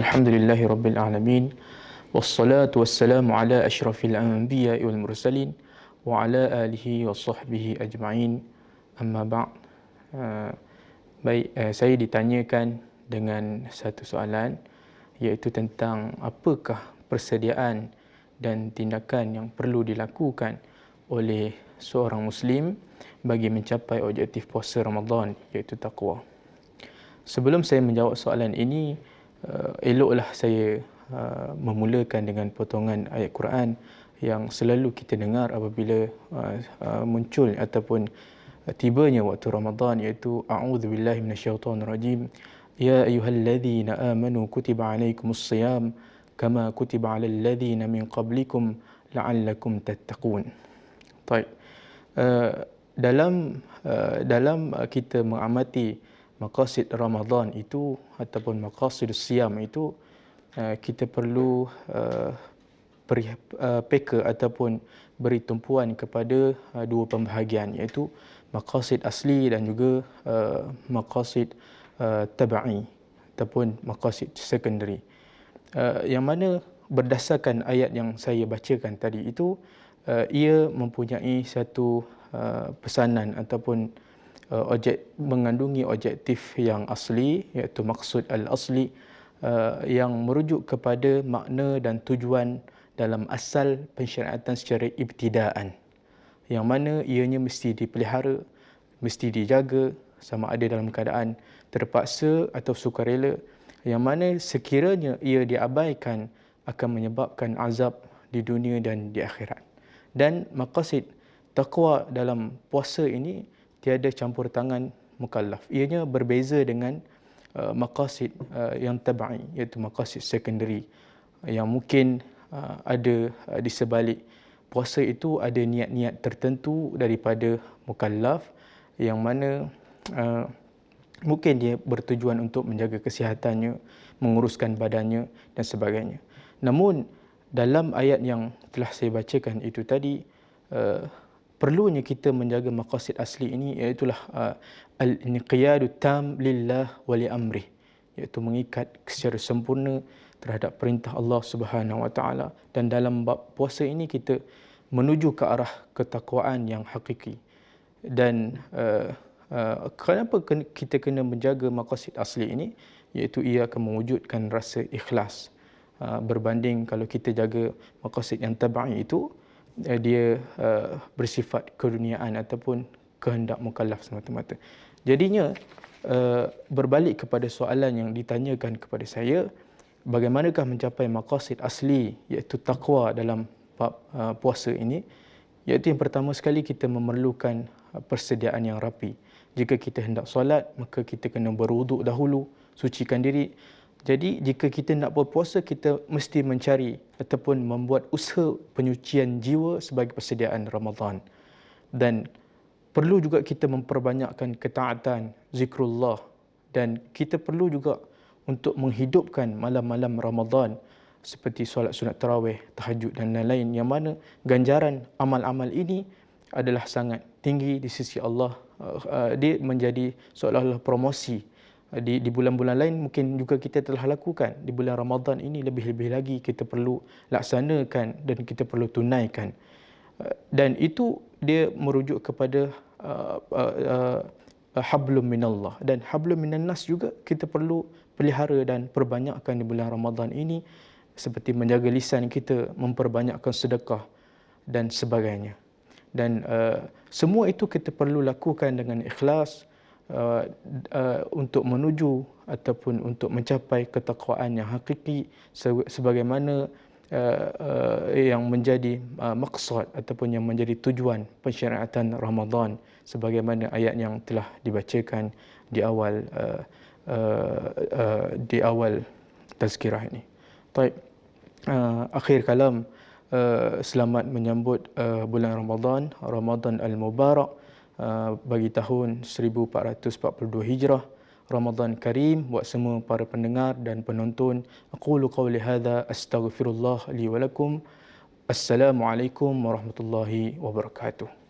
Alhamdulillahi Rabbil Alamin. Wassalatu wassalamu ala ashrafil anbiya wal mursalin wa ala alihi wa sahbihi ajma'in. Amma ba'd. Saya ditanyakan dengan satu soalan, iaitu tentang apakah persediaan dan tindakan yang perlu dilakukan oleh seorang Muslim bagi mencapai objektif puasa Ramadan, iaitu taqwa. Sebelum saya menjawab soalan ini, eloklah saya memulakan dengan potongan ayat Quran yang selalu kita dengar apabila muncul ataupun tibanya waktu Ramadan, iaitu a'udzubillahi minasyaitonirrajim. Ya ayyuhalladzina amanu kutiba alaikumusshiyam kama kutiba alal ladzina min qablikum la'allakum tattaqun. Baik. Dalam kita mengamati maqasid Ramadan itu ataupun maqasidus siyam itu, kita perlu peka ataupun beri tumpuan kepada dua pembahagian, iaitu maqasid asli dan juga maqasid tabai ataupun maqasid secondary. Yang mana berdasarkan ayat yang saya bacakan tadi itu, ia mempunyai satu pesanan ataupun mengandungi objektif yang asli, iaitu maksud al-asli, yang merujuk kepada makna dan tujuan dalam asal pensyariatan secara ibtidaan, yang mana ianya mesti dipelihara, mesti dijaga sama ada dalam keadaan terpaksa atau sukarela, yang mana sekiranya ia diabaikan akan menyebabkan azab di dunia dan di akhirat. Dan maqasid taqwa dalam puasa ini tiada campur tangan mukallaf. Ianya berbeza dengan maqasid yang tabai, iaitu maqasid secondary, yang mungkin ada di sebalik puasa itu ada niat-niat tertentu daripada mukallaf, yang mana mungkin dia bertujuan untuk menjaga kesihatannya, menguruskan badannya dan sebagainya. Namun dalam ayat yang telah saya bacakan itu tadi, perlunya kita menjaga maqasid asli ini, iaitulah al-inqiyadu tam lillah wa li amrih, iaitu mengikat secara sempurna terhadap perintah Allah Subhanahu Wa Taala. Dan dalam bab puasa ini kita menuju ke arah ketakwaan yang hakiki. Dan kenapa kita kena menjaga maqasid asli ini, iaitu ia akan mewujudkan rasa ikhlas, berbanding kalau kita jaga maqasid yang tabai itu, dia bersifat keduniaan ataupun kehendak mukallaf semata-mata. Jadinya berbalik kepada soalan yang ditanyakan kepada saya, bagaimanakah mencapai maqasid asli iaitu taqwa dalam bab puasa ini, iaitu yang pertama sekali kita memerlukan persediaan yang rapi. Jika kita hendak solat, maka kita kena berwuduk dahulu, sucikan diri. Jadi jika kita nak berpuasa, kita mesti mencari ataupun membuat usaha penyucian jiwa sebagai persediaan Ramadan. Dan perlu juga kita memperbanyakkan ketaatan, zikrullah, dan kita perlu juga untuk menghidupkan malam-malam Ramadan seperti solat sunat tarawih, tahajud dan lain-lain, yang mana ganjaran amal-amal ini adalah sangat tinggi di sisi Allah. Dia menjadi seolah-olah promosi. Di bulan-bulan lain mungkin juga kita telah lakukan, di bulan Ramadan ini lebih-lebih lagi kita perlu laksanakan dan kita perlu tunaikan. Dan itu dia merujuk kepada hablum minallah, dan hablum minannas juga kita perlu pelihara dan perbanyakkan di bulan Ramadan ini, seperti menjaga lisan kita, memperbanyakkan sedekah dan sebagainya. Dan semua itu kita perlu lakukan dengan ikhlas, untuk menuju ataupun untuk mencapai ketakwaan yang hakiki, sebagaimana yang menjadi maksud ataupun yang menjadi tujuan pensyariatan Ramadan, sebagaimana ayat yang telah dibacakan di awal tazkirah ini. Baik, akhir kalam, selamat menyambut bulan Ramadan al-Mubarak bagi tahun 1442 Hijrah. Ramadan Karim buat semua para pendengar dan penonton. Aqulu qawli hadza astaghfirullah li wa lakum. Assalamualaikum warahmatullahi wabarakatuh.